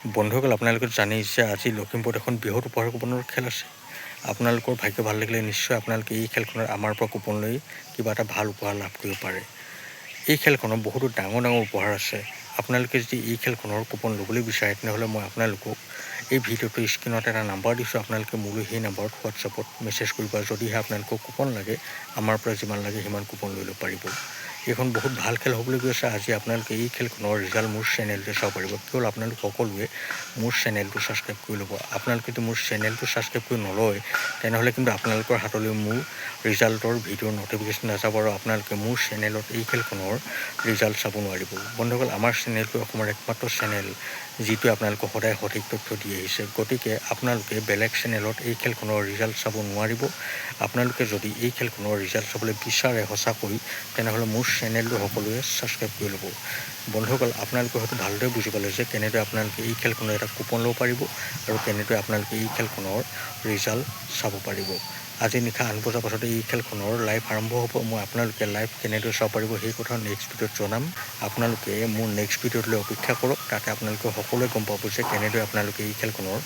বন্ধুসকল, আপোনালোকে জানেই যে আজি লখিমপুৰত এখন বৃহৎ উপহাৰ কুপনৰ খেল আছে। আপোনালোকৰ ভাগ্য ভাল লাগিলে নিশ্চয় আপোনালোকে এই খেলখনত আমাৰ পৰা কুপন লৈ কিবা এটা ভাল উপহাৰ লাভ কৰিব পাৰে। এই খেলখনত বহুতো ডাঙৰ উপহাৰ আছে। আপোনালোকে যদি এই খেলখনৰ কুপন ল'বলৈ বিচাৰে তেনেহ'লে মই আপোনালোকক এই ভিডিঅ'টোৰ স্ক্ৰীণত এটা নাম্বাৰ দিছোঁ। আপোনালোকে মোলৈ সেই নাম্বাৰত হোৱাটছআপত মেছেজ কৰিব। যদিহে আপোনালোকক কুপন লাগে, আমাৰ পৰা যিমান লাগে সিমান কুপন লৈ ল'ব পাৰিব। এইখন বহুত ভাল খেল হ'বলৈ গৈ আছে। আজি আপোনালোকে এই খেলখনৰ ৰিজাল্ট মোৰ চেনেলতে চাব পাৰিব। কেৱল আপোনালোক সকলোৱে মোৰ চেনেলটো ছাবস্ক্ৰাইব কৰি ল'ব। আপোনালোকে যদি মোৰ চেনেলটো ছাবস্ক্ৰাইব কৰি নলয় তেনেহ'লে কিন্তু আপোনালোকৰ হাতলৈ মোৰ ৰিজাল্টৰ ভিডিঅ'ৰ ন'টিফিকেশ্যন নাযাব আৰু আপোনালোকে মোৰ চেনেলত এই খেলখনৰ ৰিজাল্ট চাব নোৱাৰিব। বন্ধুসকল, আমাৰ চেনেলটো অসমৰ একমাত্ৰ চেনেল যিটোৱে আপোনালোকক সদায় সঠিক তথ্য দি আহিছে। গতিকে আপোনালোকে বেলেগ চেনেলত এই খেলখনৰ ৰিজাল্ট চাব নোৱাৰিব। আপোনালোকে যদি এই খেলখনৰ ৰিজাল্ট চাবলৈ বিচাৰে সঁচাকৈ, তেনেহ'লে মোৰ চেনেলটো সকলোৱে ছাবস্ক্ৰাইব কৰি ল'ব। বন্ধুসকল, আপোনালোকে হয়তো ভালদৰে বুজি পালে যে কেনেদৰে আপোনালোকে এই খেলখনৰ এটা কুপন ল'ব পাৰিব আৰু কেনেদৰে আপোনালোকে এই খেলখনৰ ৰিজাল্ট চাব পাৰিব। আজি নিশা 8 বজাৰ পাছতে এই খেলখনৰ লাইভ আৰম্ভ হ'ব। মই আপোনালোকে লাইভ কেনেদৰে চাব পাৰিব সেই কথা নেক্সট ভিডিঅ'ত জনাম। আপোনালোকে মোৰ নেক্সট ভিডিঅ'টোলৈ অপেক্ষা কৰক। তাতে আপোনালোকে সকলোৱে গম পাব যে কেনেদৰে আপোনালোকে এই খেলখনৰ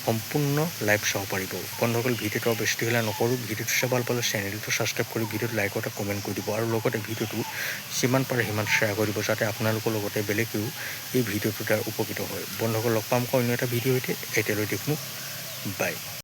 সম্পূৰ্ণ লাইভ চাব পাৰিব। বন্ধুসকল, ভিডিঅ'টো বেছি দীঘলীয়া নকৰোঁ। ভিডিঅ'টো চাই ভাল পালে চেনেলটো ছাবস্ক্ৰাইব কৰি ভিডিঅ'টো লাইক এটা কমেণ্ট কৰি দিব আৰু লগতে ভিডিঅ'টো যিমান পাৰে সিমান শ্বেয়াৰ কৰি দিব, যাতে আপোনালোকৰ লগতে বেলেগেও এই ভিডিঅ'টোৰ দ্বাৰা উপকৃত হয়। বন্ধুসকল, লগ পাম অন্য এটা ভিডিঅ' সৈতে। এতিয়ালৈ দেখোঁ, বাই।